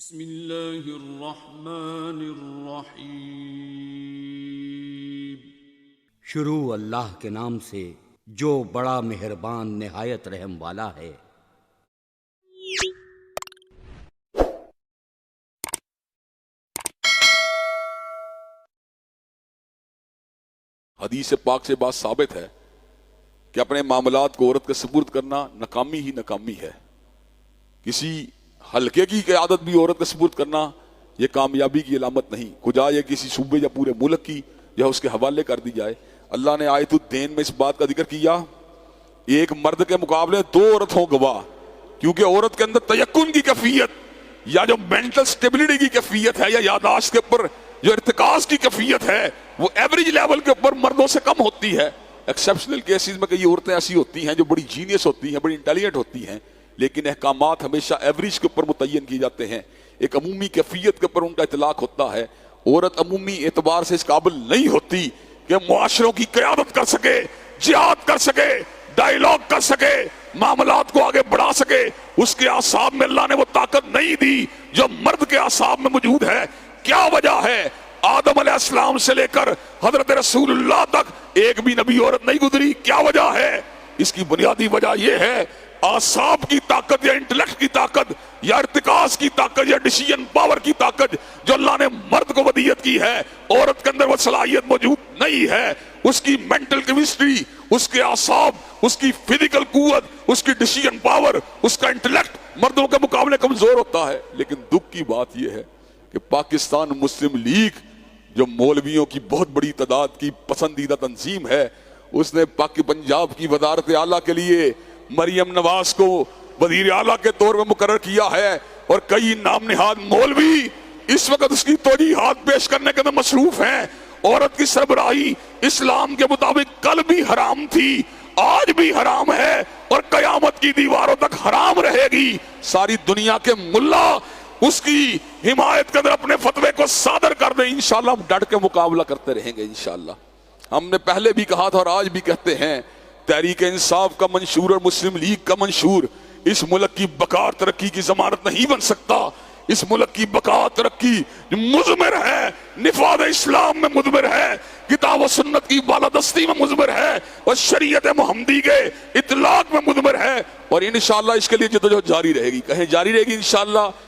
بسم اللہ الرحمن الرحیم۔ شروع اللہ کے نام سے جو بڑا مہربان نہایت رحم والا ہے۔ حدیث پاک سے بات ثابت ہے کہ اپنے معاملات کو عورت کے سپرد کرنا ناکامی ہی ناکامی ہے۔ کسی حلقے کی قیادت بھی عورت کے سپرد کرنا یہ کامیابی کی علامت نہیں، کجا یہ کسی صوبے یا پورے ملک کی یا اس کے حوالے کر دی جائے۔ اللہ نے آیت الدین میں اس بات کا ذکر کیا، ایک مرد کے مقابلے دو عورت ہوں گواہ، کیونکہ عورت کے اندر تیقن کی کیفیت یا جو مینٹل سٹیبلٹی کی کیفیت ہے یا یاداشت کے اوپر جو ارتکاز کی کیفیت ہے وہ ایوریج لیول کے اوپر مردوں سے کم ہوتی ہے۔ ایکسیپشنل کیسز میں کئی عورتیں ایسی ہوتی ہیں جو بڑی جینیس ہوتی ہیں، بڑی انٹیلیجنٹ ہوتی ہیں، لیکن احکامات ہمیشہ ایوریج کے اوپر متعین کیے جاتے ہیں، ایک عمومی کیفیت کے اوپر ان کا اطلاق ہوتا ہے۔ عورت عمومی اعتبار سے اس قابل نہیں ہوتی کہ معاشروں کی قیادت کر سکے، جہاد کر سکے، ڈائیلاگ کر سکے، معاملات کو آگے بڑھا سکے۔ اس کے اعصاب میں اللہ نے وہ طاقت نہیں دی جو مرد کے اعصاب میں موجود ہے۔ کیا وجہ ہے؟ آدم علیہ السلام سے لے کر حضرت رسول اللہ تک ایک بھی نبی عورت نہیں گزری۔ کیا وجہ ہے؟ اس کی بنیادی وجہ یہ ہے اعصاب کی طاقت یا انٹلیکٹ کی طاقت یا ارتکاز کی طاقت یا ڈیسیژن پاور کی طاقت جو اللہ نے مرد کو ودیت کی ہے، عورت کے اندر وہ صلاحیت موجود نہیں ہے۔ اس کی مینٹل کیمسٹری، اس کے اعصاب، اس کی فزیکل قوت، اس کی ڈیسیژن پاور، اس کا انٹلیکٹ مردوں کے مقابلے کمزور ہوتا ہے۔ لیکن دکھ کی بات یہ ہے کہ پاکستان مسلم لیگ جو مولویوں کی بہت بڑی تعداد کی پسندیدہ تنظیم ہے، اس نے پاک پنجاب کی وزارت اعلیٰ کے لیے مریم نواز کو وزیر اعلیٰ کے طور پر مقرر کیا ہے، اور کئی نام نہاد مولوی اس وقت اس کی توجیحات پیش کرنے کے اندر مصروف ہیں۔ عورت کی سربراہی اسلام کے مطابق کل بھی حرام تھی، آج بھی حرام ہے، اور قیامت کی دیواروں تک حرام رہے گی۔ ساری دنیا کے ملا اس کی حمایت کے اندر اپنے فتوے کو صادر کر دیں، انشاءاللہ ہم ڈٹ کے مقابلہ کرتے رہیں گے انشاءاللہ۔ ہم نے پہلے بھی کہا تھا اور آج بھی کہتے ہیں، تحریک انصاف کا منشور اور مسلم لیگ کا منشور اس ملک کی بقا اور ترقی کی ضمانت نہیں بن سکتا۔ اس ملک کی بقا ترقی مضمر ہے، نفاذ اسلام میں مضمر ہے، کتاب و سنت کی بالادستی میں مضمر ہے، اور شریعت محمدی کے اطلاق میں مضمر ہے، اور انشاءاللہ اس کے لیے جدوجہد جاری رہے گی۔ کہیں جاری رہے گی انشاءاللہ۔